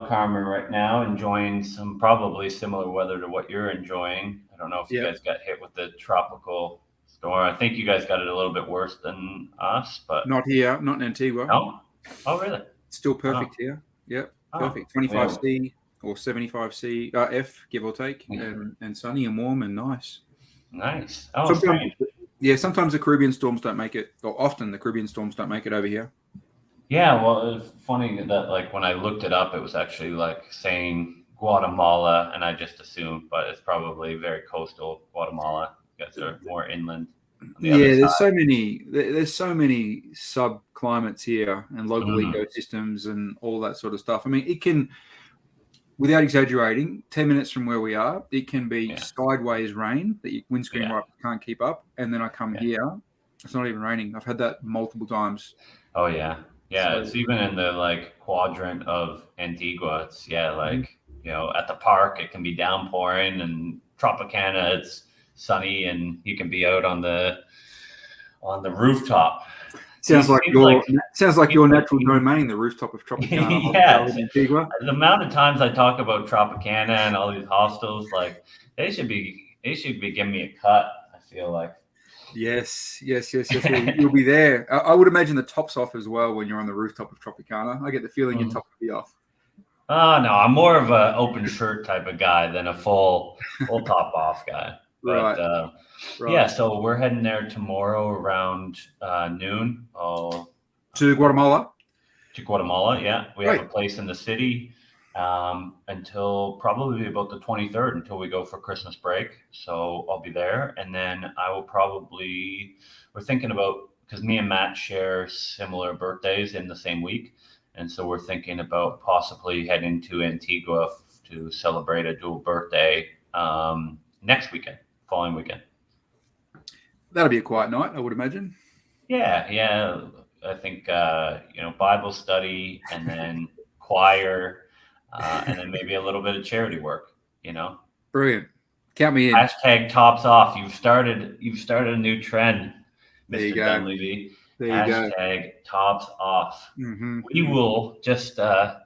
Carmen right now, enjoying some probably similar weather to what you're enjoying. I don't know if you Yeah, guys got hit with the tropical storm. I think you guys got it a little bit worse than us, but not here, not in Antigua. no. Oh, really? Still Oh, perfect here. Yep, oh, perfect. 25 yeah, C or 75 C F, give or take, and sunny and warm and nice. nice. Oh, Sometimes, strange. yeah, sometimes the Caribbean storms don't make it, or often the Caribbean storms don't make it over here. Yeah, well, it's funny that like when I looked it up, it was actually like saying Guatemala, and I just assumed, but it's probably very coastal Guatemala. You guys are more inland on the other Yeah, side. there's so many sub climates here and local Mm, ecosystems and all that sort of stuff. I mean, it can, without exaggerating, 10 minutes from where we are, it can be yeah, sideways rain that your windscreen yeah, wiper can't keep up. And then I come yeah. here, it's not even raining. I've had that multiple times. Oh yeah, yeah. So, It's even in the like quadrant of Antigua. It's yeah, mhm. like at the park it can be downpouring, and Tropicana it's sunny, and you can be out on the rooftop. sounds like Seems your like sounds like seems your like natural domain, the rooftop of Tropicana yeah. Hotel in Antigua. The amount of times I talk about Tropicana and all these hostels, like they should be giving me a cut. I feel like. Yes, yes, yes, yes. You'll be there. I would imagine the top's off as well when you're on the rooftop of Tropicana. I get the feeling your Mhm. top will be off. Oh no, I'm more of a open shirt type of guy than a full top off guy. But Right, yeah, right. so we're heading there tomorrow around noon. To Well, Guatemala. to Guatemala. Yeah, we have a Great. place in the city until probably about the 23rd until we go for Christmas break. So I'll be there, and then I will probably. We're thinking about because me and Matt share similar birthdays in the same week, and so we're thinking about possibly heading to Antigua to celebrate a dual birthday next weekend, following weekend. That'll be a quiet night, I would imagine. Yeah, yeah. I think Bible study and then choir, and then maybe a little bit of charity work. You know, Brilliant. Count me in. hashtag tops off. You've started a new trend, There you Mister go. Dunleavy. There you go. Hashtag tops off. We Mm-hmm. will just. I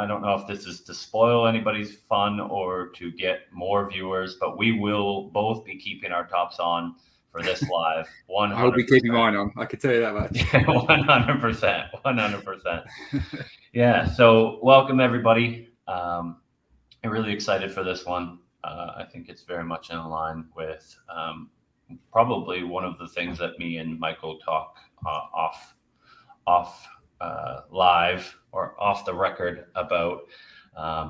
don't know if this is to spoil anybody's fun or to get more viewers, but we will both be keeping our tops on for this live, one I'll hundred be keeping percent. mine on. I can tell you that much. 100%, 100%. Yeah. So welcome everybody. I'm really excited for this one. I think it's very much in line with probably one of the things that me and Michael talk off live or off the record about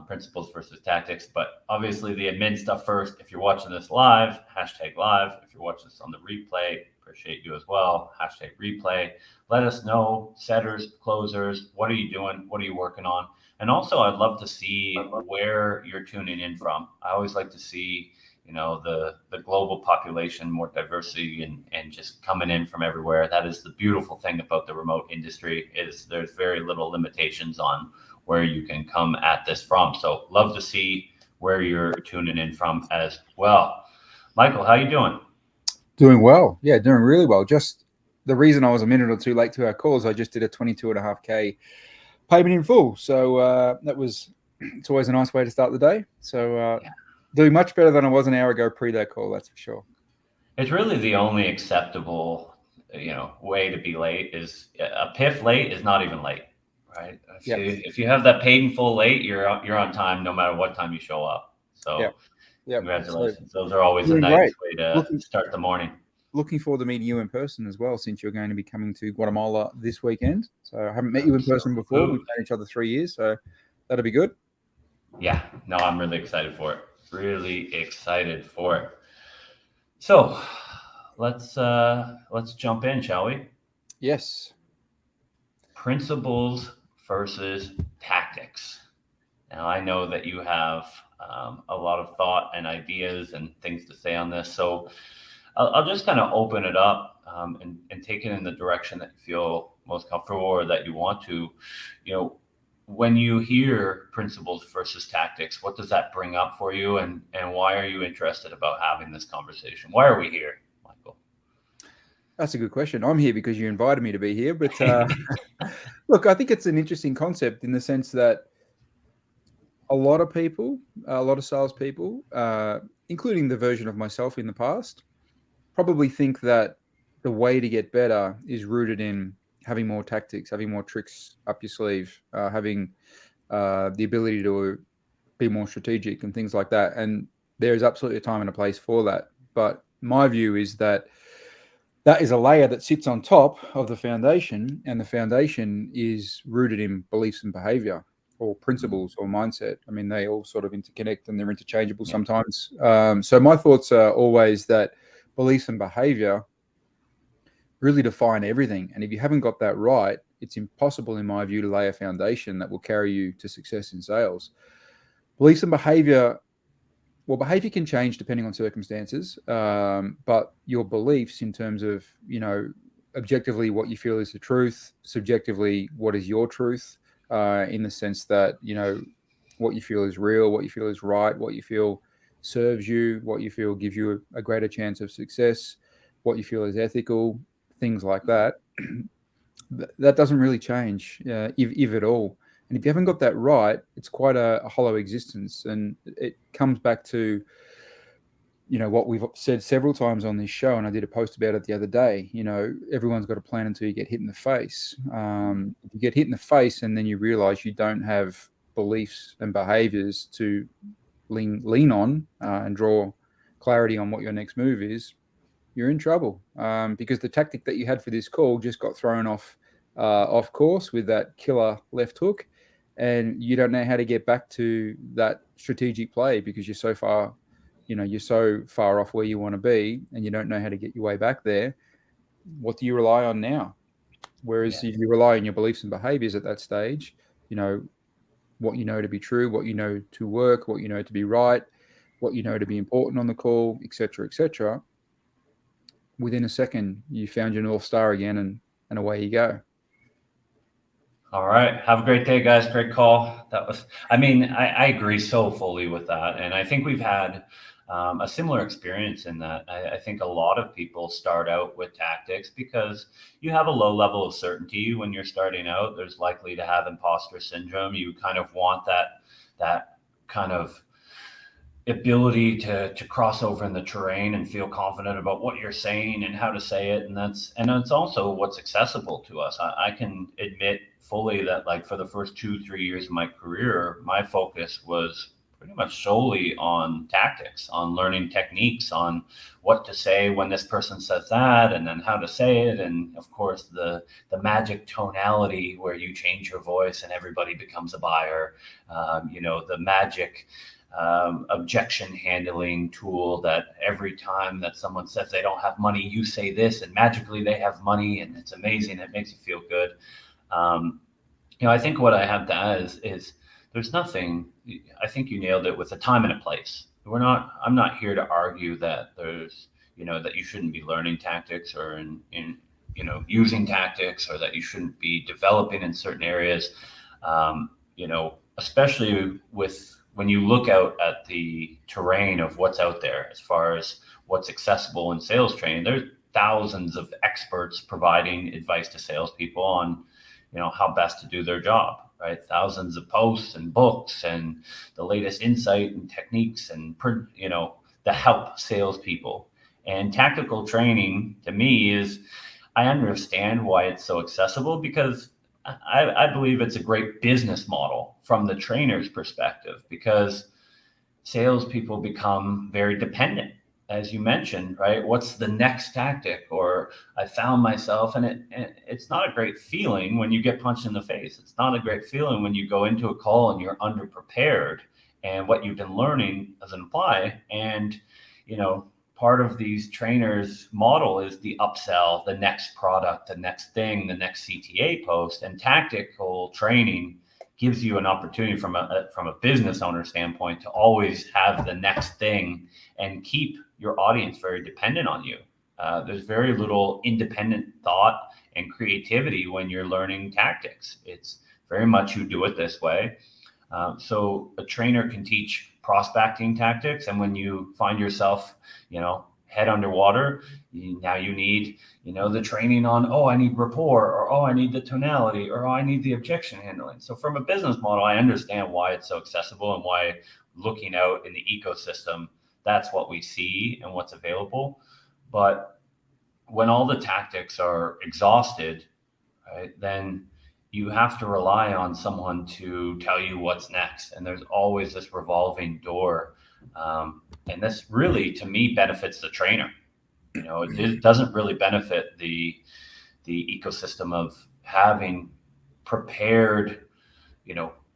principles versus tactics. But obviously, the admin stuff first. If you're watching this live, hashtag live. If you're watching this on the replay, appreciate you as well. Hashtag replay. Let us know, setters, closers, what are you doing? What are you working on? And also, I'd love to see where you're tuning in from. I always like to see the global population, more diversity, and just coming in from everywhere. That is the beautiful thing about the remote industry is there's very little limitations on where you can come at this from. So love to see where you're tuning in from as well. Michael, how you doing? Doing well. Yeah, doing really well. Just the reason I was a minute or two late to our call is I just did a 22.5K payment in full. So that was, it's always a nice way to start the day. So doing much better than I was an hour ago pre that call, that's for sure. It's really the only acceptable, way to be late is a PIF late is not even late, right? If Yep. you if you have that paid in full late, you're on time no matter what time you show up. So Yep. Yep. So congratulations. Those are always a doing nice great. way to Looking start the morning. looking forward to meeting you in person as well, since you're going to be coming to Guatemala this weekend. So I haven't met you in person before. We've Absolutely. known each other 3 years, so that'll be good. Yeah, no, I'm really excited for it. Really excited for it. So let's jump in, shall we? Yes. Principles versus tactics. Now I know that you have a lot of thought and ideas and things to say on this, so I'll just kind of open it up and take it in the direction that you feel most comfortable or that you want to. You know, when you hear principles versus tactics, what does that bring up for you, and why are you interested about having this conversation? Why are we here, Michael? That's a good question. I'm here because you invited me to be here. But look, I think it's an interesting concept in the sense that a lot of people, a lot of salespeople, including the version of myself in the past, probably think that the way to get better is rooted in having more tactics, having more tricks up your sleeve, having the ability to be more strategic and things like that. And there is absolutely a time and a place for that. But my view is that that is a layer that sits on top of the foundation, and the foundation is rooted in beliefs and behavior or principles or mindset. I mean, they all sort of interconnect and they're interchangeable sometimes. So my thoughts are always that beliefs and behavior really define everything. And if you haven't got that right, it's impossible, in my view, to lay a foundation that will carry you to success in sales. Beliefs and behavior, well, behavior can change depending on circumstances, but your beliefs in terms of, objectively what you feel is the truth, subjectively what is your truth, in the sense that, what you feel is real, what you feel is right, what you feel serves you, what you feel gives you a greater chance of success, what you feel is ethical, things like that. That doesn't really change, if at all. And if you haven't got that right, it's quite a hollow existence. And it comes back to, what we've said several times on this show, and I did a post about it the other day. Everyone's got a plan until you get hit in the face. If you get hit in the face and then you realize you don't have beliefs and behaviors to lean on and draw clarity on what your next move is, you're in trouble, because the tactic that you had for this call just got thrown off course with that killer left hook, and you don't know how to get back to that strategic play because you're so far off where you want to be, and you don't know how to get your way back there. What do you rely on now? Whereas if you rely on your beliefs and behaviors at that stage, what you know to be true, what you know to work, what you know to be right, what you know to be important on the call, etc., within a second, you found your North Star again, and away you go. All right. Have a great day, guys. Great call. I agree so fully with that. And I think we've had a similar experience in that. I think a lot of people start out with tactics because you have a low level of certainty when you're starting out. There's likely to have imposter syndrome. You kind of want that kind of ability to cross over in the terrain and feel confident about what you're saying and how to say it. And it's also what's accessible to us. I can admit fully that, like, for the first 2-3 years of my career, my focus was pretty much solely on tactics, on learning techniques, on what to say when this person says that, and then how to say it. And of course, the magic tonality where you change your voice and everybody becomes a buyer, the magic objection handling tool that every time that someone says they don't have money, you say this and magically they have money, and it's amazing. It makes you feel good. I think what I have to add is there's nothing. I think you nailed it with a time and a place. I'm not here to argue that there's, that you shouldn't be learning tactics or in using tactics, or that you shouldn't be developing in certain areas. Especially when you look out at the terrain of what's out there as far as what's accessible in sales training. There's thousands of experts providing advice to salespeople on, how best to do their job, right? Thousands of posts and books and the latest insight and techniques and, the help salespeople. And tactical training to me I understand why it's so accessible, because I believe it's a great business model from the trainer's perspective, because salespeople become very dependent, as you mentioned, right? What's the next tactic? Or I found myself, and it's not a great feeling when you get punched in the face. It's not a great feeling when you go into a call and you're underprepared and what you've been learning doesn't apply. And, part of these trainers' model is the upsell, the next product, the next thing, the next CTA post. And tactical training gives you an opportunity from a business owner standpoint to always have the next thing and keep your audience very dependent on you. There's very little independent thought and creativity when you're learning tactics. It's very much you do it this way. So a trainer can teach prospecting tactics, and when you find yourself, head underwater, now you need, the training on, oh, I need rapport, or oh, I need the tonality, or oh, I need the objection handling. So from a business model, I understand why it's so accessible and why looking out in the ecosystem, that's what we see and what's available. But when all the tactics are exhausted, right, then you have to rely on someone to tell you what's next. And there's always this revolving door. And this really, to me, benefits the trainer. It doesn't really benefit the ecosystem of having prepared,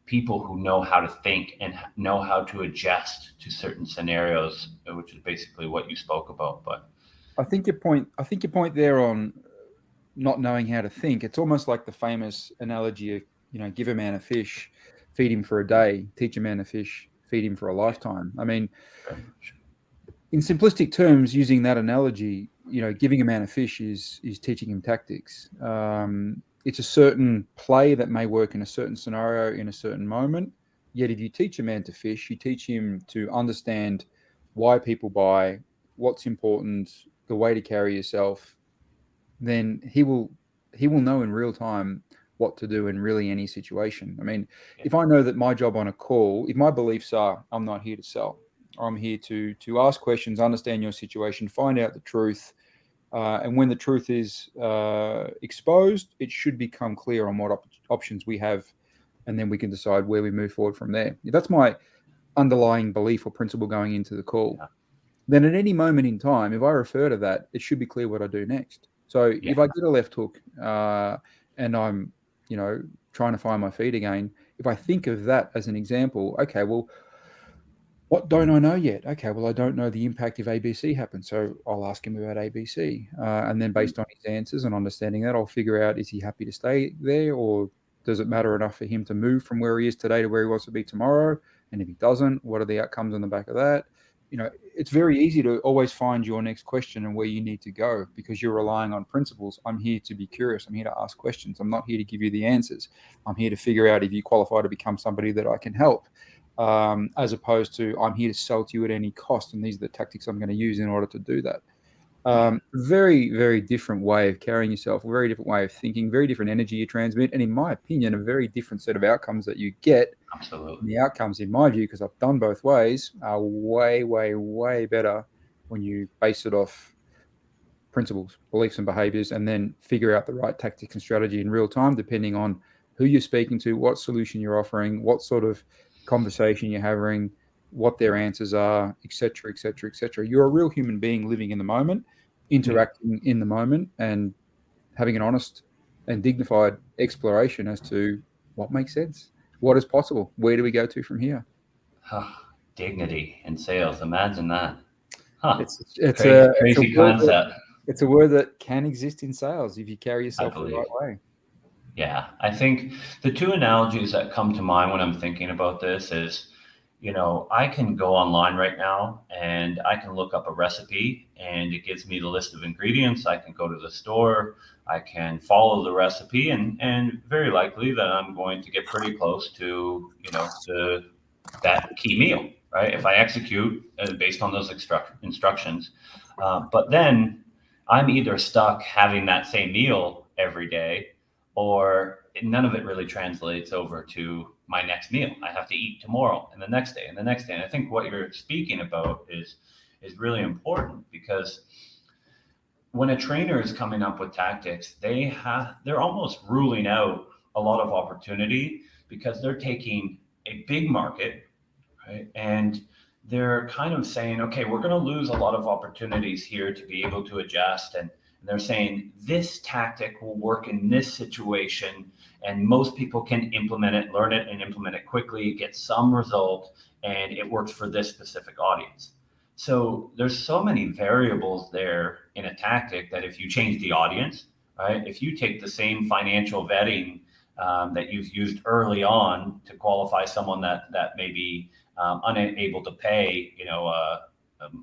people who know how to think and know how to adjust to certain scenarios, which is basically what you spoke about. But I think your point there on not knowing how to think, it's almost like the famous analogy of, give a man a fish, feed him for a day, teach a man to fish, feed him for a lifetime. I mean, in simplistic terms, using that analogy, giving a man a fish is teaching him tactics. It's a certain play that may work in a certain scenario in a certain moment. Yet if you teach a man to fish, you teach him to understand why people buy, what's important, the way to carry yourself, then he will know in real time what to do in really any situation. I mean, if I know that my job on a call, if my beliefs are I'm not here to sell, I'm here to ask questions, understand your situation, find out the truth, and when the truth is exposed, it should become clear on what options we have, and then we can decide where we move forward from there. If that's my underlying belief or principle going into the call, then at any moment in time, if I refer to that, it should be clear what I do next. So if I get a left hook and I'm, trying to find my feet again, if I think of that as an example, okay, well, what don't I know yet? Okay, well, I don't know the impact if ABC happens, so I'll ask him about ABC. And then based on his answers and understanding that, I'll figure out, is he happy to stay there, or does it matter enough for him to move from where he is today to where he wants to be tomorrow? And if he doesn't, what are the outcomes on the back of that? It's very easy to always find your next question and where you need to go because you're relying on principles. I'm here to be curious. I'm here to ask questions. I'm not here to give you the answers. I'm here to figure out if you qualify to become somebody that I can help, as opposed to I'm here to sell to you at any cost. And these are the tactics I'm going to use in order to do that. Very, very different way of carrying yourself, a very different way of thinking, very different energy you transmit. And in my opinion, a very different set of outcomes that you get. Absolutely. And the outcomes, in my view, because I've done both ways, are way, way, way better when you base it off principles, beliefs, and behaviors, and then figure out the right tactics and strategy in real time, depending on who you're speaking to, what solution you're offering, what sort of conversation you're having, what their answers are, etc., etc., etc. You're a real human being living in the moment, interacting in the moment, and having an honest and dignified exploration as to what makes sense, what is possible, where do we go to from here. Dignity in sales, imagine that. It's crazy concept. It's a word that can exist in sales if you carry yourself the right way. Yeah, I think the two analogies that come to mind when I'm thinking about this is, I can go online right now and I can look up a recipe and it gives me the list of ingredients. I can go to the store, I can follow the recipe, and very likely that I'm going to get pretty close to, that key meal, right? If I execute based on those instructions. But then I'm either stuck having that same meal every day, or none of it really translates over to my next meal. I have to eat tomorrow and the next day and the next day. And I think what you're speaking about is really important, because when a trainer is coming up with tactics, they're almost ruling out a lot of opportunity, because they're taking a big market, right? And they're kind of saying, okay, we're going to lose a lot of opportunities here to be able to adjust. And they're saying this tactic will work in this situation, and most people can implement it, learn it, and implement it quickly, get some result, and it works for this specific audience. So there's so many variables there in a tactic that if you change the audience, right? If you take the same financial vetting that you've used early on to qualify someone that may be unable to pay,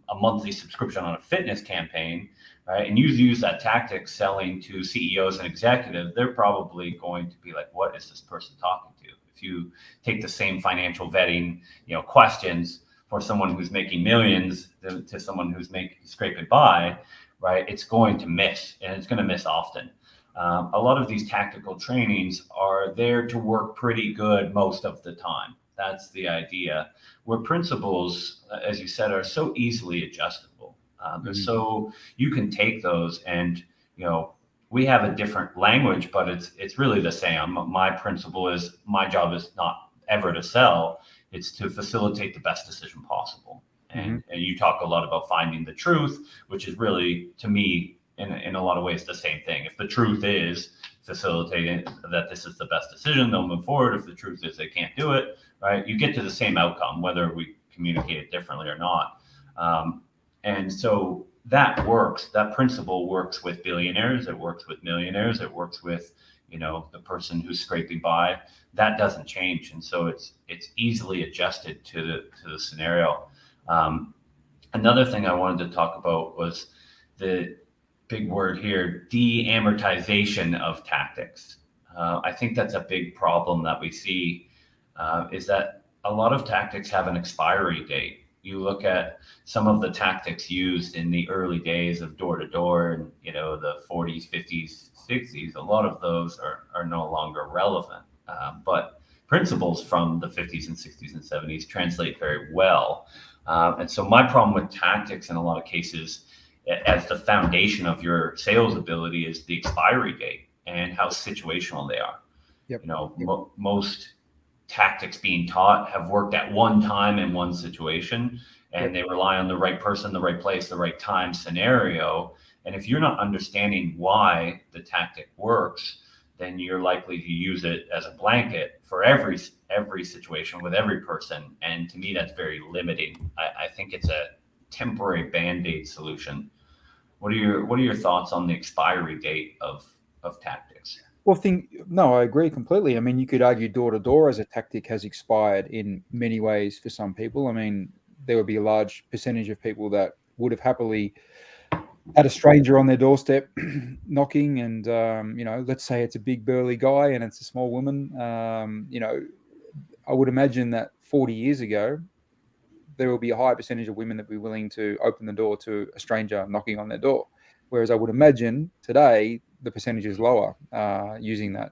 a monthly subscription on a fitness campaign, right? And you use that tactic selling to CEOs and executives, they're probably going to be like, what is this person talking to? If you take the same financial vetting, questions for someone who's making millions to someone who's scraping by, right? It's going to miss, and it's going to miss often. A lot of these tactical trainings are there to work pretty good most of the time. That's the idea. Where principles, as you said, are so easily adjustable. So you can take those and, we have a different language, but it's really the same. My principle is my job is not ever to sell. It's to facilitate the best decision possible. And you talk a lot about finding the truth, which is really, to me, in a lot of ways, the same thing. If the truth is facilitating that this is the best decision, they'll move forward. If the truth is they can't do it, right, you get to the same outcome, whether we communicate it differently or not. And so that works. That principle works with billionaires. It works with millionaires. It works with, the person who's scraping by. That doesn't change. And so it's easily adjusted to the scenario. Another thing I wanted to talk about was the big word here, de-amortization of tactics. I think that's a big problem that we see, is that a lot of tactics have an expiry date. You look at some of the tactics used in the early days of door-to-door and, the 40s, 50s, 60s, a lot of those are no longer relevant. But principles from the 50s and 60s and 70s translate very well. And so my problem with tactics in a lot of cases, as the foundation of your sales ability, is the expiry date and how situational they are. Yep. Most tactics being taught have worked at one time in one situation, and they rely on the right person, the right place, the right time scenario. And if you're not understanding why the tactic works, then you're likely to use it as a blanket for every situation with every person. And to me, that's very limiting. I think it's a temporary Band-Aid solution. What are your thoughts on the expiry date of tactics? Well, no, I agree completely. I mean, you could argue door-to-door as a tactic has expired in many ways for some people. I mean, there would be a large percentage of people that would have happily had a stranger on their doorstep knocking, and, let's say it's a big burly guy and it's a small woman. I would imagine that 40 years ago, there will be a high percentage of women that be willing to open the door to a stranger knocking on their door. Whereas I would imagine today, the percentage is lower, using that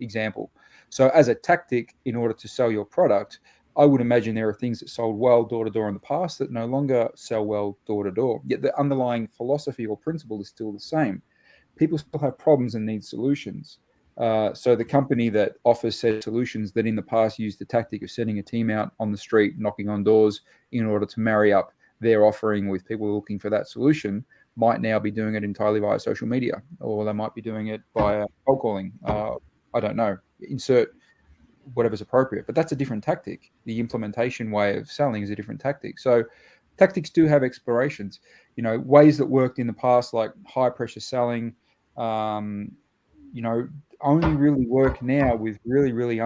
example. So as a tactic, in order to sell your product, I would imagine there are things that sold well door-to-door in the past that no longer sell well door-to-door. Yet the underlying philosophy or principle is still the same. People still have problems and need solutions. So the company that offers said solutions that in the past used the tactic of sending a team out on the street, knocking on doors in order to marry up their offering with people looking for that solution, might now be doing it entirely via social media, or they might be doing it via cold calling. I don't know. Insert whatever's appropriate, but that's a different tactic. The implementation way of selling is a different tactic. So tactics do have expirations. Ways that worked in the past, like high pressure selling, only really work now with really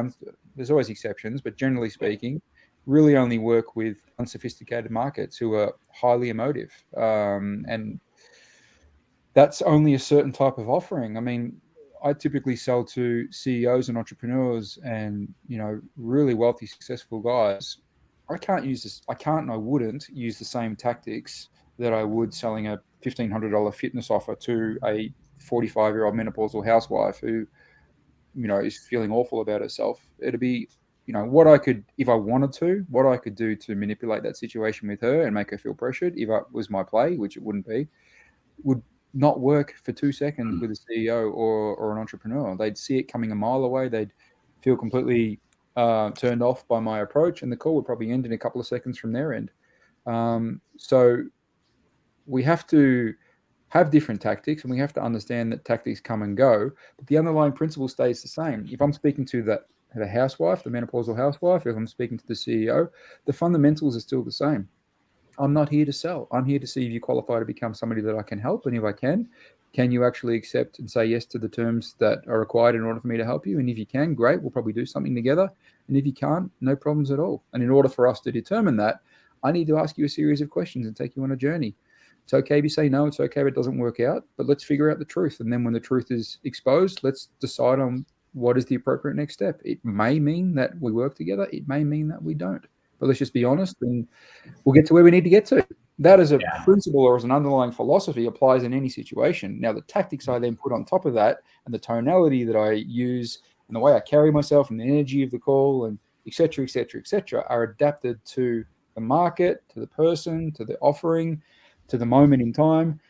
there's always exceptions, but generally speaking, really only work with unsophisticated markets who are highly emotive. And that's only a certain type of offering. I mean, I typically sell to CEOs and entrepreneurs and, really wealthy, successful guys. I can't and I wouldn't use the same tactics that I would selling a $1,500 fitness offer to a 45-year-old menopausal housewife who, is feeling awful about herself. It'd be, what I could, if I wanted to, what I could do to manipulate that situation with her and make her feel pressured, if it was my play, which it wouldn't be, would not work for 2 seconds with a CEO or an entrepreneur. They'd see it coming a mile away. They'd feel completely turned off by my approach, and the call would probably end in a couple of seconds from their end. So we have to have different tactics, and we have to understand that tactics come and go, but the underlying principle stays the same. If I'm speaking to the housewife, the menopausal housewife, if I'm speaking to the CEO, the fundamentals are still the same. I'm not here to sell. I'm here to see if you qualify to become somebody that I can help. And if I can you actually accept and say yes to the terms that are required in order for me to help you? And if you can, great, we'll probably do something together. And if you can't, no problems at all. And in order for us to determine that, I need to ask you a series of questions and take you on a journey. It's okay if you say no, it's okay if it doesn't work out, but let's figure out the truth. And then when the truth is exposed, let's decide on what is the appropriate next step. It may mean that we work together. It may mean that we don't. but let's just be honest, and we'll get to where we need to get to. That as a Yeah. principle or as an underlying philosophy applies in any situation. Now, the tactics I then put on top of that and the tonality that I use and the way I carry myself and the energy of the call and et cetera, are adapted to the market, to the person, to the offering, to the moment in time.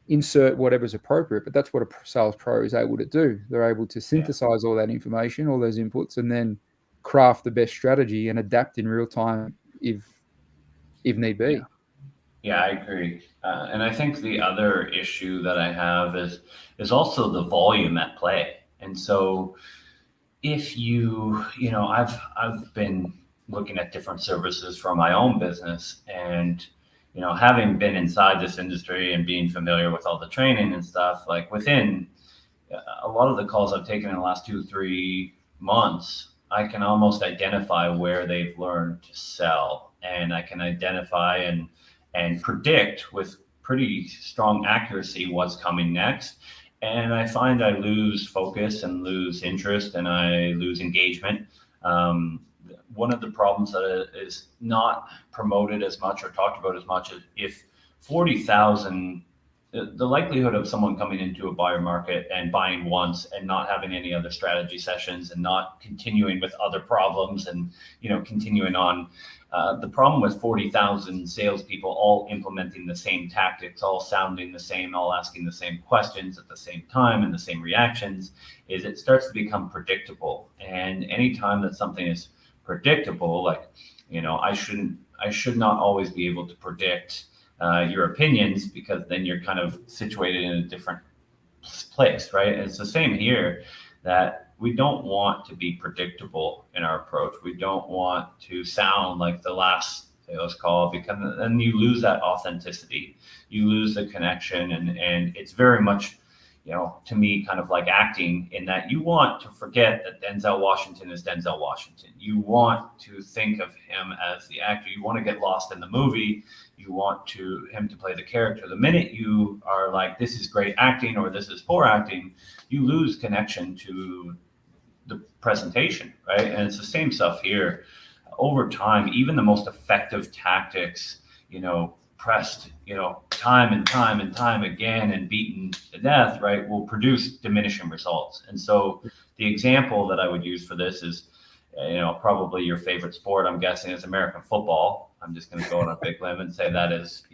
Insert whatever's appropriate, but that's what a sales pro is able to do. They're able to synthesize all that information, all those inputs, and then craft the best strategy and adapt in real time if need be. Yeah, I agree. And I think the other issue that I have is also the volume at play. And so if I've been looking at different services for my own business, and having been inside this industry and being familiar with all the training and stuff, like within a lot of the calls I've taken in the last 2-3 months, I can almost identify where they've learned to sell, and I can identify and predict with pretty strong accuracy what's coming next. And I find I lose focus and lose interest and I lose engagement. One of the problems that is not promoted as much or talked about as much is if 40,000, the likelihood of someone coming into a buyer market and buying once and not having any other strategy sessions and not continuing with other problems and continuing on. The problem with 40,000 salespeople all implementing the same tactics, all sounding the same, all asking the same questions at the same time and the same reactions, is it starts to become predictable. And anytime that something is predictable, like I should not always be able to predict your opinions, because then you're kind of situated in a different place, right? And it's the same here, that we don't want to be predictable in our approach. We don't want to sound like the last sales call, because then you lose that authenticity, you lose the connection, and it's very much, to me, kind of like acting, in that you want to forget that Denzel Washington is Denzel Washington. You want to think of him as the actor. You want to get lost in the movie. You want him to play the character. The minute you are like, this is great acting or this is poor acting, you lose connection to the presentation, right? And it's the same stuff here. Over time, even the most effective tactics, pressed, time and time and time again and beaten to death, right, will produce diminishing results. And so the example that I would use for this is, probably your favorite sport, I'm guessing, is American football. I'm just going to go on a big limb and say that is,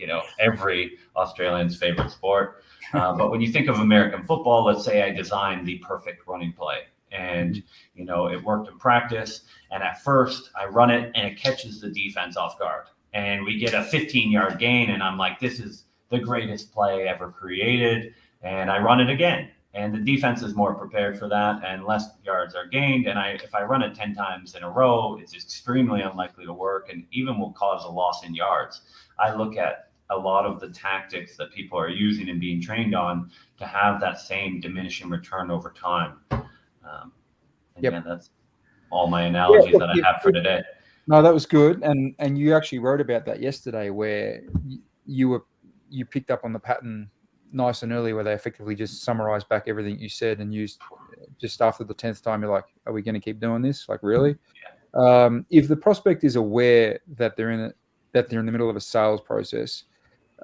every Australian's favorite sport. But when you think of American football, let's say I designed the perfect running play, and it worked in practice, and at first I run it and it catches the defense off guard, and we get a 15-yard gain, and I'm like, this is the greatest play ever created. And I run it again, and the defense is more prepared for that, and less yards are gained. And if I run it 10 times in a row, it's extremely unlikely to work, and even will cause a loss in yards. I look at a lot of the tactics that people are using and being trained on to have that same diminishing return over time. Yeah, that's all my analogies that I have for today. No, that was good, and you actually wrote about that yesterday, where you picked up on the pattern nice and early, where they effectively just summarized back everything you said and used just after the 10th time. You're like, are we going to keep doing this? Like, really? Yeah. If the prospect is aware that they're in the middle of a sales process,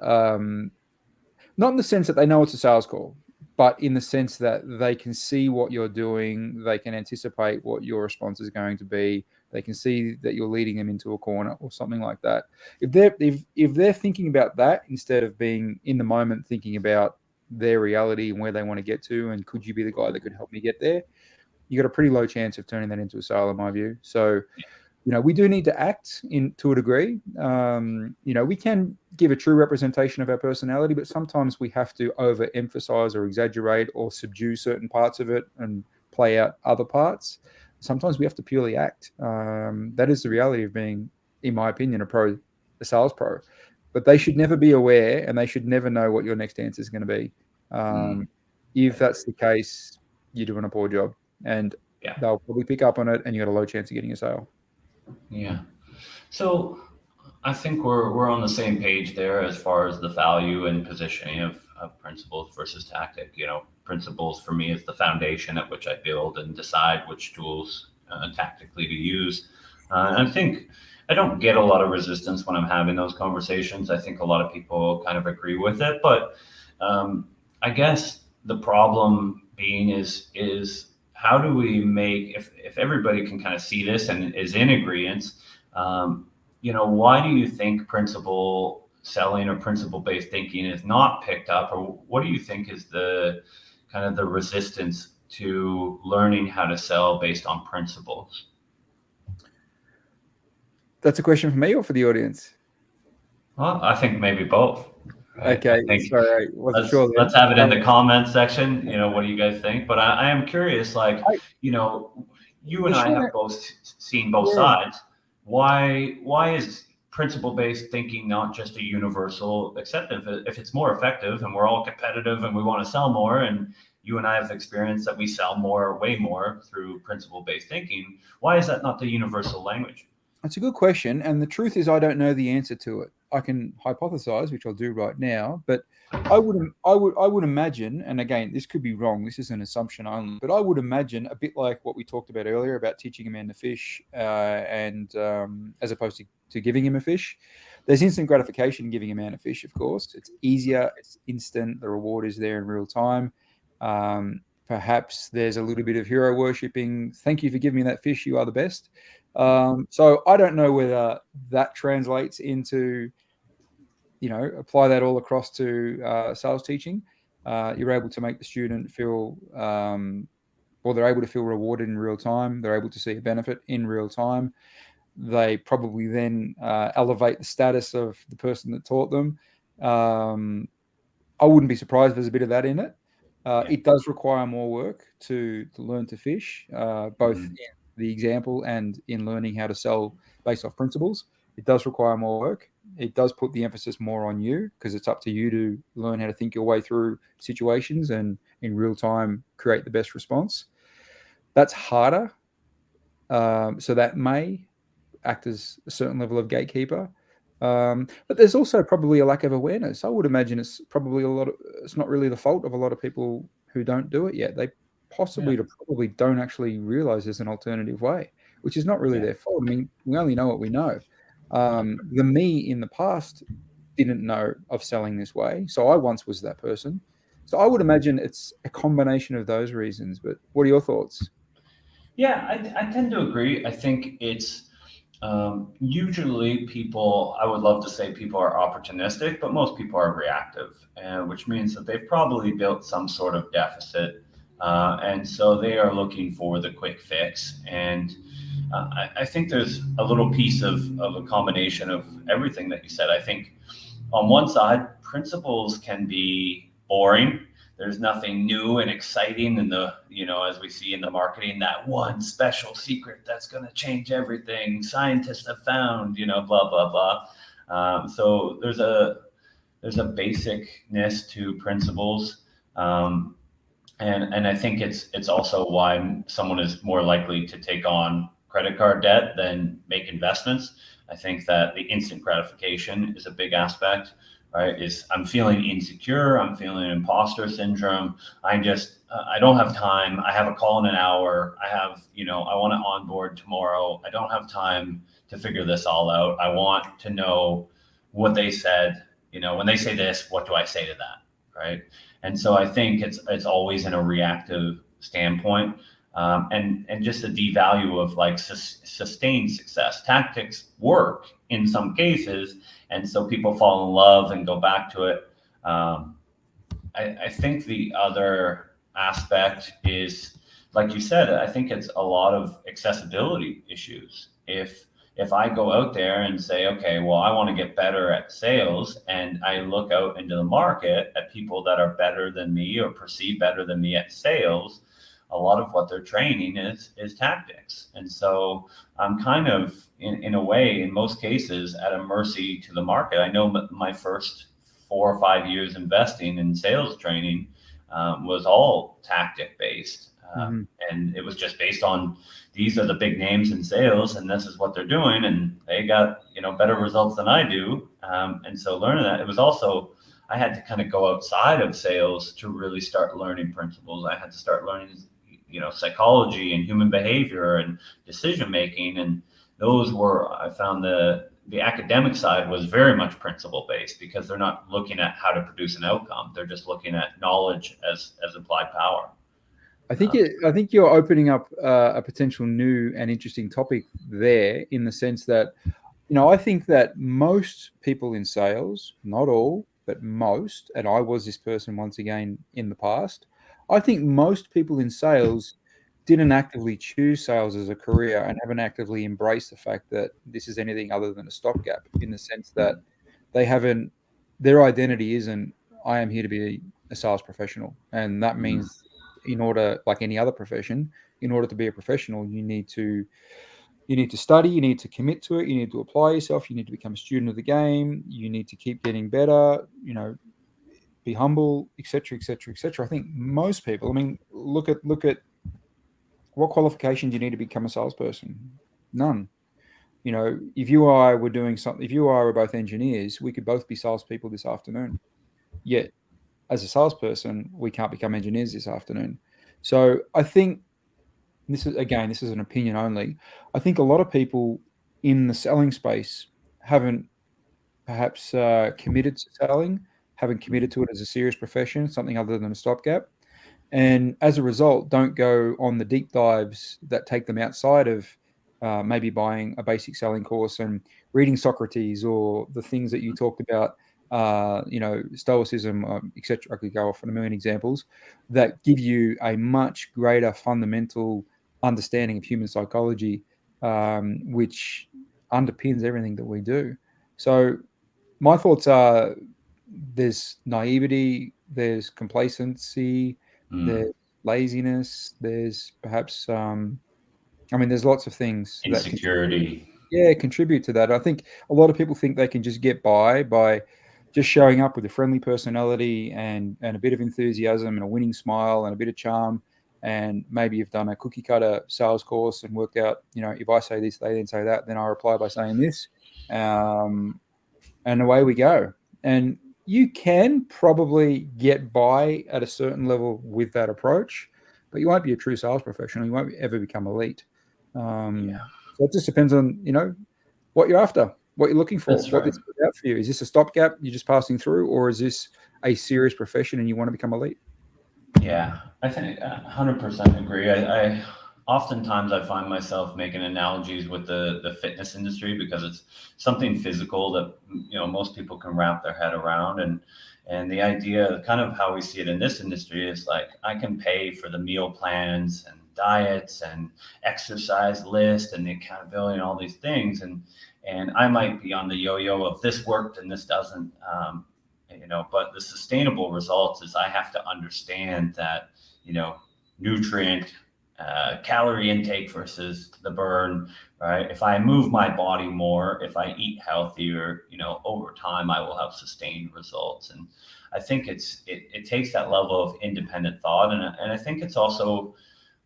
not in the sense that they know it's a sales call, but in the sense that they can see what you're doing, they can anticipate what your response is going to be, they can see that you're leading them into a corner or something like that. If they're thinking about that instead of being in the moment thinking about their reality and where they want to get to, and could you be the guy that could help me get there, you got a pretty low chance of turning that into a sale, in my view. So, we do need to act to a degree. We can give a true representation of our personality, but sometimes we have to overemphasize or exaggerate or subdue certain parts of it and play out other parts. Sometimes we have to purely act. That is the reality of being, in my opinion, a sales pro. But they should never be aware, and they should never know what your next answer is going to be. If that's the case, you're doing a poor job, and they'll probably pick up on it, and you got a low chance of getting a sale. Yeah. So I think we're on the same page there as far as the value and positioning of principles versus tactic. Principles for me is the foundation at which I build and decide which tools tactically to use. And I think I don't get a lot of resistance when I'm having those conversations. I think a lot of people kind of agree with it, but I guess the problem being is how do we make, if everybody can kind of see this and is in agreement, why do you think principle selling or principle based thinking is not picked up, or what do you think is the kind of the resistance to learning how to sell based on principles? That's a question for me or for the audience? Well, I think maybe both. Right? Okay, I think sorry, wasn't sure let's then. have it in the comment section. What do you guys think? But I am curious, like, I, you the and I short, have both seen both yeah, sides. Why is principle based thinking not just a universal acceptance? If it's more effective and we're all competitive and we want to sell more, and you and I have experienced that we sell more, way more through principle based thinking, why is that not the universal language? that's a good question, and the truth is, I don't know the answer to it. I can hypothesize, which I'll do right now, but I would imagine, and again, this could be wrong. This is an assumption only, but I would imagine a bit like what we talked about earlier about teaching a man to fish, and as opposed to giving him a fish. There's instant gratification in giving a man a fish. Of course, it's easier, it's instant. The reward is there in real time. Perhaps there's a little bit of hero worshipping. Thank you for giving me that fish. You are the best. So I don't know whether that translates into, apply that all across to sales teaching. You're able to make the student feel, or they're able to feel rewarded in real time. They're able to see a benefit in real time. They probably then elevate the status of the person that taught them. I wouldn't be surprised if there's a bit of that in it. It does require more work to learn to fish, both in the example and in learning how to sell based off principles. It does require more work. It does put the emphasis more on you because it's up to you to learn how to think your way through situations and in real time create the best response. That's harder. So that may act as a certain level of gatekeeper. But there's also probably a lack of awareness. I would imagine it's probably it's not really the fault of a lot of people who don't do it yet. They probably don't actually realize there's an alternative way, which is not really their fault. I mean, we only know what we know. The me in the past didn't know of selling this way. So I once was that person. So I would imagine it's a combination of those reasons. But what are your thoughts? Yeah, I tend to agree. I think it's usually people, I would love to say people are opportunistic, but most people are reactive, which means that they've probably built some sort of deficit. And so they are looking for the quick fix. And I think there's a little piece of a combination of everything that you said. I think on one side, principles can be boring. There's nothing new and exciting in the, as we see in the marketing, that one special secret that's going to change everything. Scientists have found, blah, blah, blah. So there's a basicness to principles. And I think it's also why someone is more likely to take on credit card debt than make investments. I think that the instant gratification is a big aspect, right? I'm feeling insecure. I'm feeling imposter syndrome. I don't have time. I have a call in an hour. I want to onboard tomorrow. I don't have time to figure this all out. I want to know what they said. When they say this, what do I say to that, right? And so I think it's always in a reactive standpoint. And just a devalue of like sustained success. Tactics work in some cases, and so people fall in love and go back to it. I think the other aspect is, like you said, I think it's a lot of accessibility issues. If I go out there and say, okay, well, I want to get better at sales, and I look out into the market at people that are better than me or perceive better than me at sales, a lot of what they're training is tactics. And so I'm kind of, in a way, in most cases, at a mercy to the market. I know my first 4 or 5 years investing in sales training was all tactic based. And it was just based on, these are the big names in sales and this is what they're doing. And they got, better results than I do. And so learning that, it was also, I had to kind of go outside of sales to really start learning principles. I had to start learning, psychology and human behavior and decision making. And those were, I found the academic side was very much principle based, because they're not looking at how to produce an outcome. They're just looking at knowledge as applied power. I think you're opening up a potential new and interesting topic there, in the sense that, I think that most people in sales, not all, but most, and I was this person once again in the past, I think most people in sales didn't actively choose sales as a career and haven't actively embraced the fact that this is anything other than a stopgap, in the sense that they haven't, their identity isn't, I am here to be a sales professional. And that means, in order, like any other profession, in order to be a professional, you need to study, you need to commit to it, you need to apply yourself, you need to become a student of the game, you need to keep getting better, be humble, etc., etc., etc. I think most people, I mean, look at what qualification do you need to become a salesperson? None. If you or I were doing something, if you or I were both engineers, we could both be salespeople this afternoon. Yet, as a salesperson, we can't become engineers this afternoon. So I think, this is an opinion only, I think a lot of people in the selling space haven't perhaps committed to selling, haven't committed to it as a serious profession, something other than a stopgap. And as a result, don't go on the deep dives that take them outside of maybe buying a basic selling course and reading Socrates, or the things that you talked about, Stoicism, etc. I could go off on a million examples that give you a much greater fundamental understanding of human psychology, which underpins everything that we do. So my thoughts are, there's naivety, there's complacency, there's laziness, there's perhaps, there's lots of things Insecurity. that contribute to that. I think a lot of people think they can just get by just showing up with a friendly personality and a bit of enthusiasm and a winning smile and a bit of charm. And maybe you've done a cookie cutter sales course and worked out, if I say this, they then say that, then I reply by saying this. And away we go. And you can probably get by at a certain level with that approach, but you won't be a true sales professional. You won't ever become elite. So it just depends on, what you're after, what you're looking for, That's what right. this is out for you. Is this a stopgap you're just passing through, or is this a serious profession and you want to become elite? Yeah, I think 100% agree. I oftentimes I find myself making analogies with the fitness industry, because it's something physical that most people can wrap their head around. And the idea, kind of how we see it in this industry, is like, I can pay for the meal plans and diets and exercise list and the accountability and all these things, and I might be on the yo-yo of this worked and this doesn't. But the sustainable results is, I have to understand that, nutrient, calorie intake versus the burn, right? If I move my body more, if I eat healthier, over time, I will have sustained results. And I think it takes that level of independent thought. And I think it's also,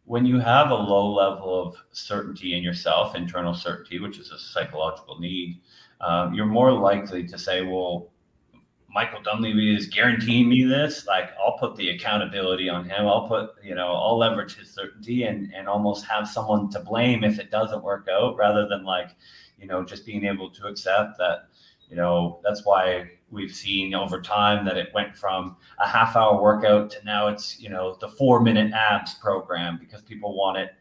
when you have a low level of certainty in yourself, internal certainty, which is a psychological need, you're more likely to say, well, Michael Dunleavy is guaranteeing me this. Like, I'll put the accountability on him. I'll leverage his certainty, and almost have someone to blame if it doesn't work out, rather than just being able to accept that. That's why we've seen over time that it went from a half-hour workout to now it's, the 4-minute abs program, because people want it,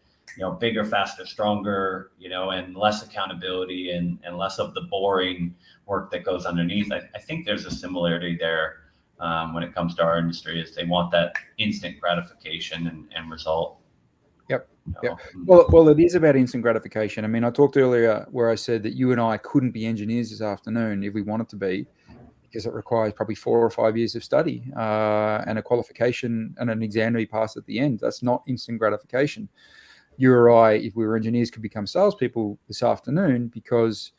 bigger, faster, stronger, and less accountability, and less of the boring work that goes underneath. I think there's a similarity there, when it comes to our industry, is they want that instant gratification and result. Yep. Well, it is about instant gratification. I mean, I talked earlier where I said that you and I couldn't be engineers this afternoon if we wanted to be, because it requires probably 4 or 5 years of study and a qualification and an exam to be passed at the end. That's not instant gratification. You or I, if we were engineers, could become salespeople this afternoon, because,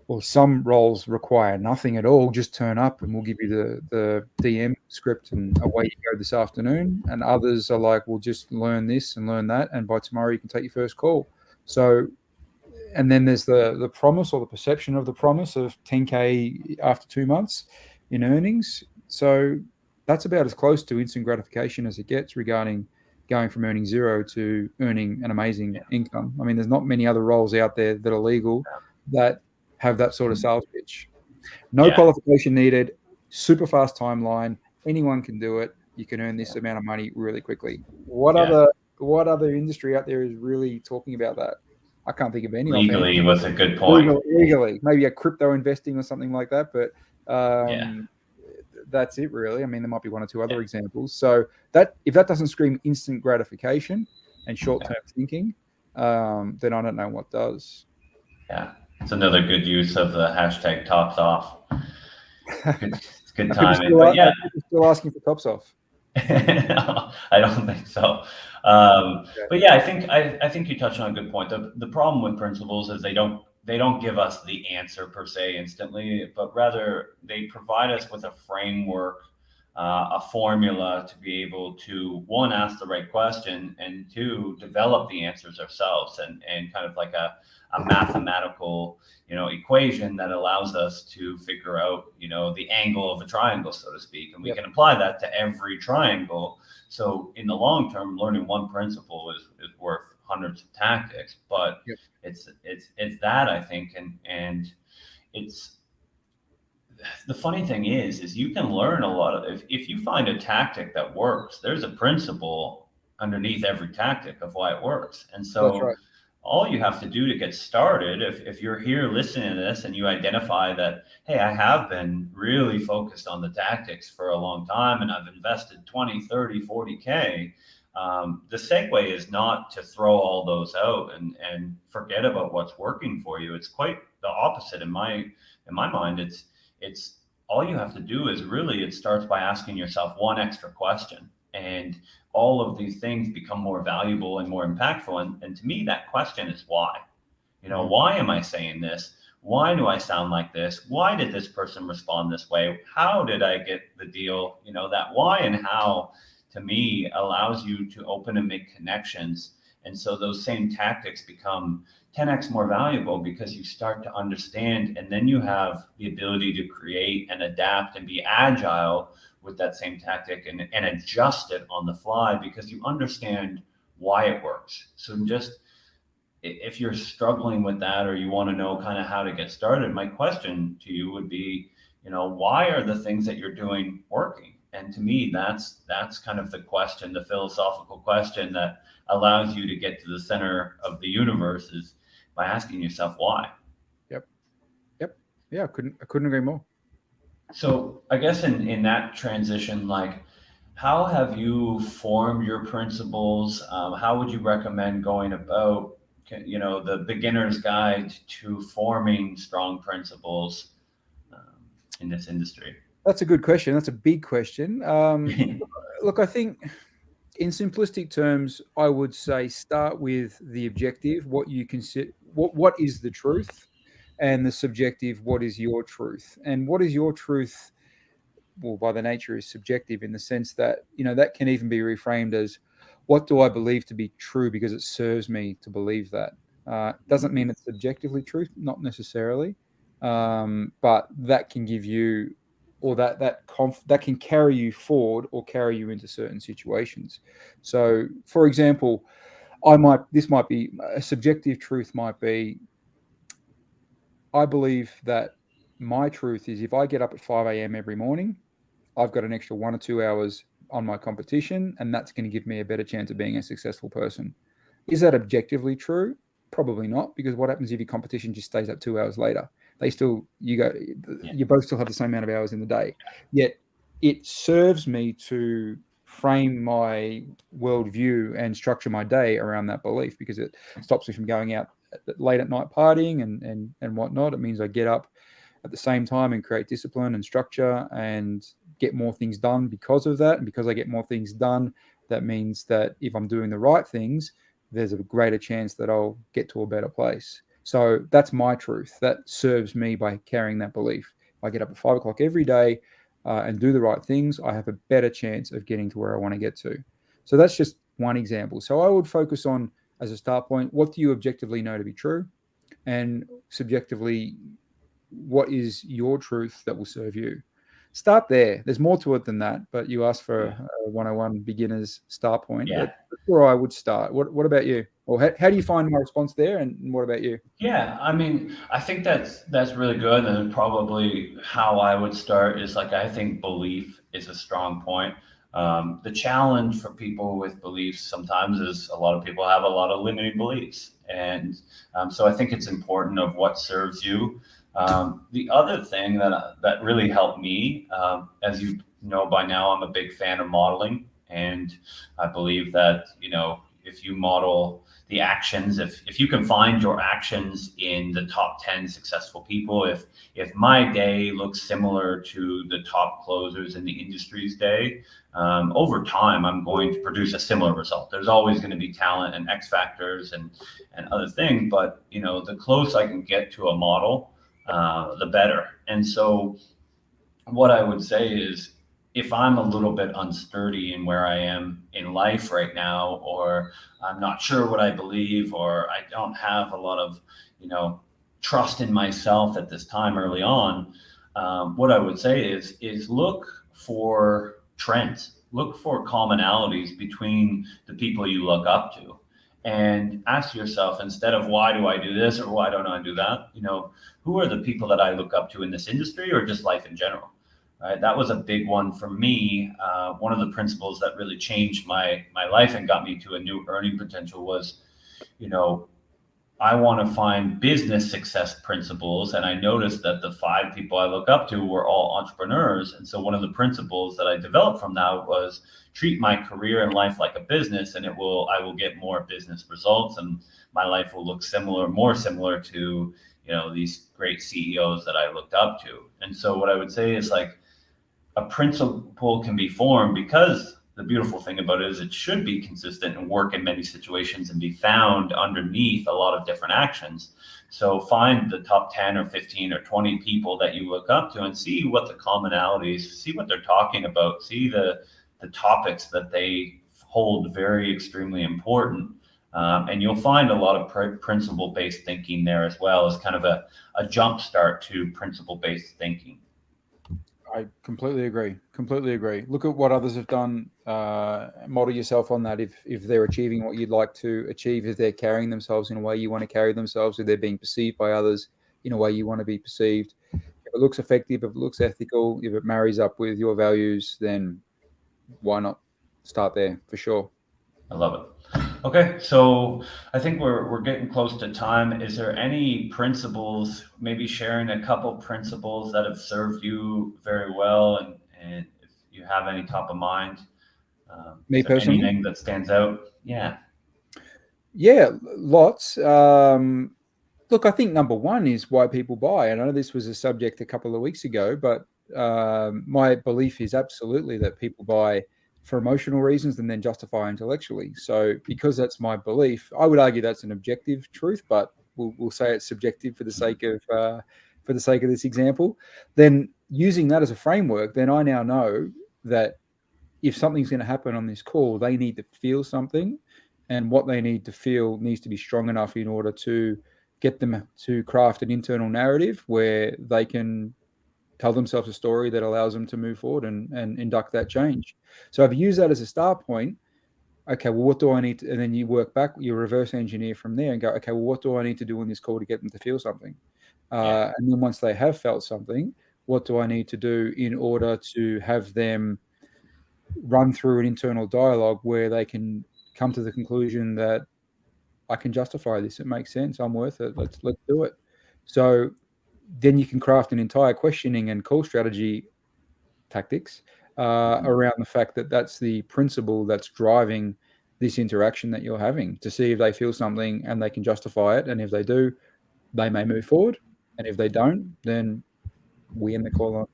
well, some roles require nothing at all. Just turn up and we'll give you the DM script and away you go this afternoon. And others are like, well, just learn this and learn that, and by tomorrow you can take your first call. So, and then there's the promise, or the perception of the promise, of 10K after 2 months in earnings. So that's about as close to instant gratification as it gets regarding going from earning zero to earning an amazing income. I mean, there's not many other roles out there that are legal that have that sort of sales pitch. No qualification needed, super fast timeline. Anyone can do it. You can earn this amount of money really quickly. What other industry out there is really talking about that? I can't think of any. Legally was a good point. Legally, maybe a crypto investing or something like that, but that's it really. I mean, there might be one or two other examples. So that if that doesn't scream instant gratification and short-term thinking, then I don't know what does. Yeah, it's another good use of the hashtag tops off. It's good timing. But yeah, people still asking for tops off. I don't think so. But yeah, I think you touched on a good point. The problem with principles is they don't give us the answer per se instantly, but rather they provide us with a framework, a formula to be able to, one, ask the right question, and two, develop the answers ourselves, and kind of like a mathematical, equation that allows us to figure out, the angle of a triangle, so to speak. And we can apply that to every triangle. So in the long term, learning one principle is worth hundreds of tactics, but it's that, I think, and it's the funny thing is you can learn a lot of, if you find a tactic that works, there's a principle underneath every tactic of why it works. And so all you have to do to get started, if you're here listening to this and you identify that, hey, I have been really focused on the tactics for a long time and I've invested 20, 30, 40K, the segue is not to throw all those out and forget about what's working for you. It's quite the opposite in my mind. It's all you have to do is really, it starts by asking yourself one extra question, and all of these things become more valuable and more impactful. And to me, that question is why. Why am I saying this? Why do I sound like this? Why did this person respond this way? How did I get the deal? That why and how, to me, allows you to open and make connections. And so those same tactics become 10x more valuable because you start to understand, and then you have the ability to create and adapt and be agile with that same tactic and adjust it on the fly because you understand why it works. So just if you're struggling with that, or you want to know kind of how to get started, my question to you would be, why are the things that you're doing working? And to me, that's kind of the question, the philosophical question that allows you to get to the center of the universe, is by asking yourself why. Yep. Yeah, I couldn't agree more. So I guess in that transition, like, how have you formed your principles? How would you recommend going about, the beginner's guide to forming strong principles in this industry? That's a good question. That's a big question. Look, I think in simplistic terms, I would say start with the objective, what you consider, what is the truth, and the subjective, what is your truth. And what is your truth, well, by the nature is subjective, in the sense that, that can even be reframed as, what do I believe to be true because it serves me to believe that. Doesn't mean it's subjectively true, not necessarily, but that can give you, or that can carry you forward or carry you into certain situations. So, for example, this might be a subjective truth, might be, I believe that my truth is, if I get up at 5 a.m. every morning, I've got an extra 1 or 2 hours on my competition, and that's going to give me a better chance of being a successful person. Is that objectively true? Probably not, because what happens if your competition just stays up 2 hours later? You both still have the same amount of hours in the day. Yet it serves me to frame my worldview and structure my day around that belief, because it stops me from going out late at night partying and whatnot. It means I get up at the same time and create discipline and structure and get more things done because of that. And because I get more things done, that means that if I'm doing the right things, there's a greater chance that I'll get to a better place. So that's my truth. That serves me by carrying that belief. If I get up at 5 o'clock every day and do the right things, I have a better chance of getting to where I want to get to. So that's just one example. So I would focus on, as a start point, what do you objectively know to be true? And subjectively, what is your truth that will serve you? start there. There's more to it than that, but you asked for a 101 beginner's start point. Yeah. That's where I would start. What about you? Or how do you find my response there? And what about you? Yeah, I mean, I think that's really good, and probably how I would start is like I think belief is a strong point. The challenge for people with beliefs sometimes is a lot of people have a lot of limiting beliefs, and so I think it's important of what serves you. The other thing that really helped me, as you know by now, I'm a big fan of modeling, and I believe that if you model the actions, if you can find your actions in the top 10 successful people, if my day looks similar to the top closers in the industry's day, over time I'm going to produce a similar result. There's always going to be talent and X factors and other things, but the closer I can get to a model, the better. And so what I would say is, if I'm a little bit unsturdy in where I am in life right now, or I'm not sure what I believe, or I don't have a lot of, trust in myself at this time early on, what I would say is look for trends, look for commonalities between the people you look up to, and ask yourself, instead of why do I do this or why don't I do that, who are the people that I look up to in this industry or just life in general. Right, that was a big one for me. One of the principles that really changed my life and got me to a new earning potential was, I want to find business success principles. And I noticed that the 5 people I look up to were all entrepreneurs. And so one of the principles that I developed from that was treat my career and life like a business, and I will get more business results, and my life will look more similar to, these great CEOs that I looked up to. And so what I would say is, like, a principle can be formed, because the beautiful thing about it is it should be consistent and work in many situations and be found underneath a lot of different actions. So find the top 10 or 15 or 20 people that you look up to and see what the commonalities, see what they're talking about, see the topics that they hold very extremely important. And you'll find a lot of principle-based thinking there, as well as kind of a jump start to principle-based thinking. I completely agree. Completely agree. Look at what others have done. Model yourself on that. If they're achieving what you'd like to achieve, if they're carrying themselves in a way you want to carry themselves, if they're being perceived by others in a way you want to be perceived, if it looks effective, if it looks ethical, if it marries up with your values, then why not start there for sure? I love it. Okay, so I think we're getting close to time. Is there any principles, maybe sharing a couple principles that have served you very well, and if you have any top of mind, Me is there personally? anything that stands out? Yeah. Yeah, lots. Look, I think number one is why people buy. And I know this was a subject a couple of weeks ago, but my belief is absolutely that people buy for emotional reasons and then justify intellectually. So because that's my belief, I would argue that's an objective truth, but we'll say it's subjective for the sake of this example. Then using that as a framework, then I now know that if something's going to happen on this call, they need to feel something, and what they need to feel needs to be strong enough in order to get them to craft an internal narrative where they can tell themselves a story that allows them to move forward and induct that change. So I've used that as a start point. Okay, well, what do I need to, and then you work back, you reverse engineer from there and go, okay, well, what do I need to do on this call to get them to feel something? And then once they have felt something, what do I need to do in order to have them run through an internal dialogue where they can come to the conclusion that I can justify this. It makes sense. I'm worth it. Let's do it. So then you can craft an entire questioning and call strategy tactics around the fact that that's the principle that's driving this interaction that you're having, to see if they feel something and they can justify it. And if they do, they may move forward. And if they don't, then we end the call on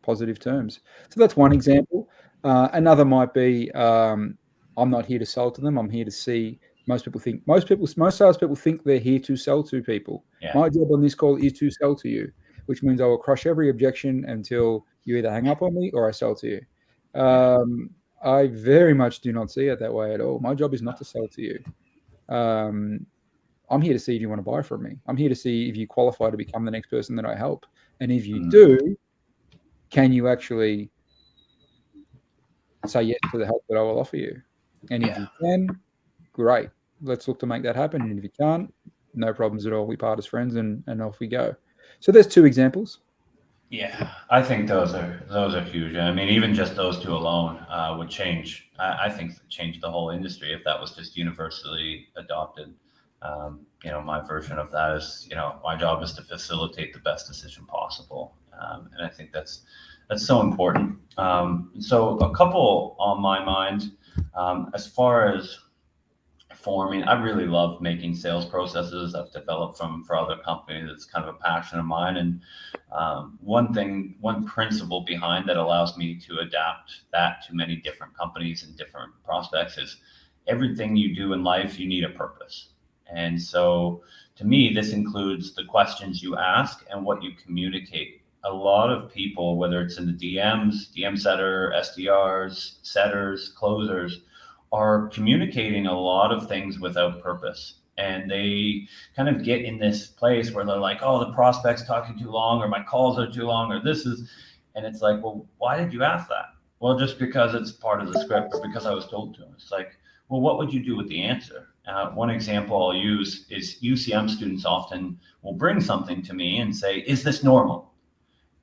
positive terms. So that's one example. Another might be I'm not here to sell to them. I'm here to see. Most salespeople think they're here to sell to people. Yeah. My job on this call is to sell to you, which means I will crush every objection until you either hang up on me or I sell to you. I very much do not see it that way at all. My job is not to sell to you. I'm here to see if you want to buy from me. I'm here to see if you qualify to become the next person that I help. And if you do, can you actually say yes to the help that I will offer you? And if you can, great. Let's look to make that happen. And if you can't, no problems at all. We part as friends and off we go. So there's two examples. Yeah, I think those are huge. I mean, even just those two alone would change. I think change the whole industry if that was just universally adopted. My version of that is, my job is to facilitate the best decision possible, and I think that's so important. So a couple on my mind, as far as forming. I really love making sales processes. I've developed from for other companies. It's kind of a passion of mine. And one principle behind that allows me to adapt that to many different companies and different prospects is everything you do in life, you need a purpose. And so to me, this includes the questions you ask and what you communicate. A lot of people, whether it's in the DMs, DM setter, SDRs, setters, closers, are communicating a lot of things without purpose. And they kind of get in this place where they're like, oh, the prospect's talking too long, or my calls are too long, or this is, and it's like, well, why did you ask that? Well, just because it's part of the script or because I was told to. It's like, well, what would you do with the answer? One example I'll use is UCM students often will bring something to me and say, is this normal?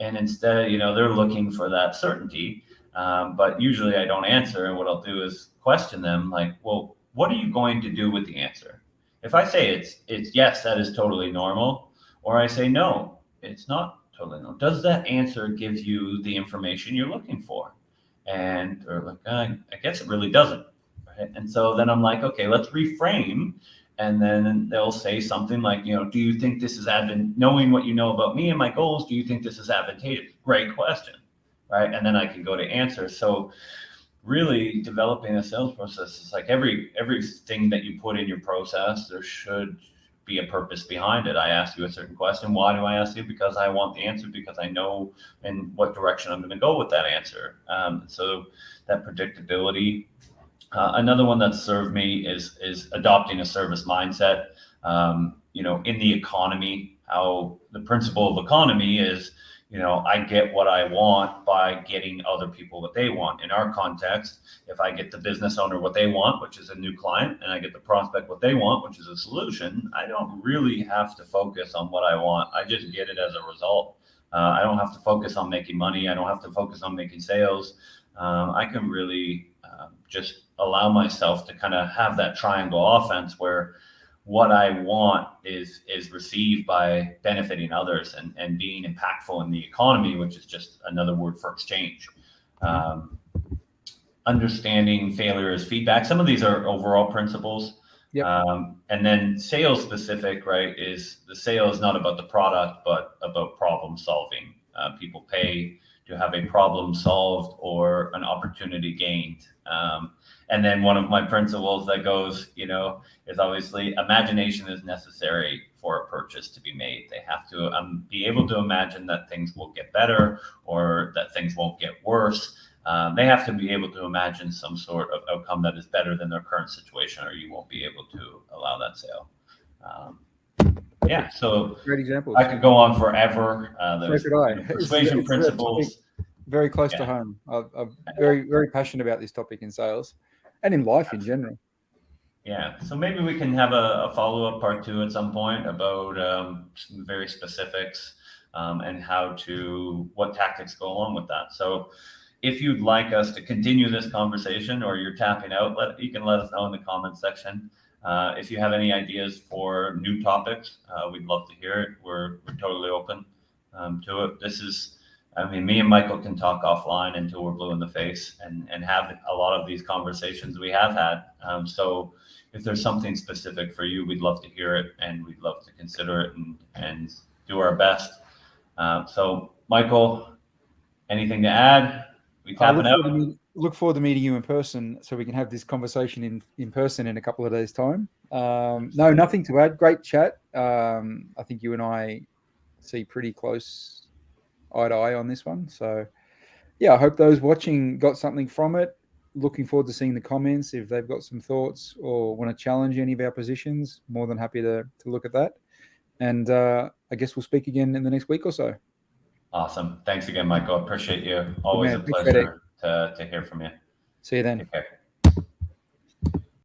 And instead, they're looking for that certainty. But usually I don't answer. And what I'll do is question them like, well, what are you going to do with the answer? If I say it's yes, that is totally normal, or I say no, it's not totally normal, does that answer give you the information you're looking for? And they're like, I guess it really doesn't. Right? And so then I'm like, okay, let's reframe. And then they'll say something like, do you think this is knowing what you know about me and my goals, do you think this is advantageous? Great question. Right. And then I can go to answer. So really developing a sales process is like everything that you put in your process, there should be a purpose behind it. I ask you a certain question. Why do I ask you? Because I want the answer, because I know in what direction I'm going to go with that answer. So that predictability. Another one that served me is adopting a service mindset. In the economy, how the principle of economy is, I get what I want by getting other people what they want. In our context, if I get the business owner what they want, which is a new client, and I get the prospect what they want, which is a solution, I don't really have to focus on what I want. I just get it as a result. I don't have to focus on making money. I don't have to focus on making sales. I can really just allow myself to kind of have that triangle offense where what I want is received by benefiting others and being impactful in the economy, which is just another word for exchange. Understanding failure as feedback. Some of these are overall principles. Yep. And then sales specific, right, is the sale is not about the product, but about problem solving. People pay to have a problem solved or an opportunity gained. And then one of my principles that goes, is obviously imagination is necessary for a purchase to be made. They have to be able to imagine that things will get better or that things won't get worse. They have to be able to imagine some sort of outcome that is better than their current situation, or you won't be able to allow that sale. So great examples. I could go on forever. So could I. Persuasion principles. Very close to home. I'm very, very passionate about this topic in sales and in life in general. Yeah. So maybe we can have a follow-up part 2 at some point about some very specifics and what tactics go along with that. So if you'd like us to continue this conversation or you're tapping out, you can let us know in the comments section. If you have any ideas for new topics, we'd love to hear it. We're totally open to it. Me and Michael can talk offline until we're blue in the face and have a lot of these conversations we have had. So if there's something specific for you, we'd love to hear it and we'd love to consider it and do our best. So Michael, anything to add? We tapping out? Look forward to meeting you in person so we can have this conversation in person in a couple of days' time. No, nothing to add. Great chat. I think you and I see pretty close eye to eye on this one. So, I hope those watching got something from it. Looking forward to seeing the comments. If they've got some thoughts or want to challenge any of our positions, more than happy to look at that. And I guess we'll speak again in the next week or so. Awesome. Thanks again, Michael. Appreciate you. Always man. a Appreciate it. pleasure to hear from you. See you then. Take care.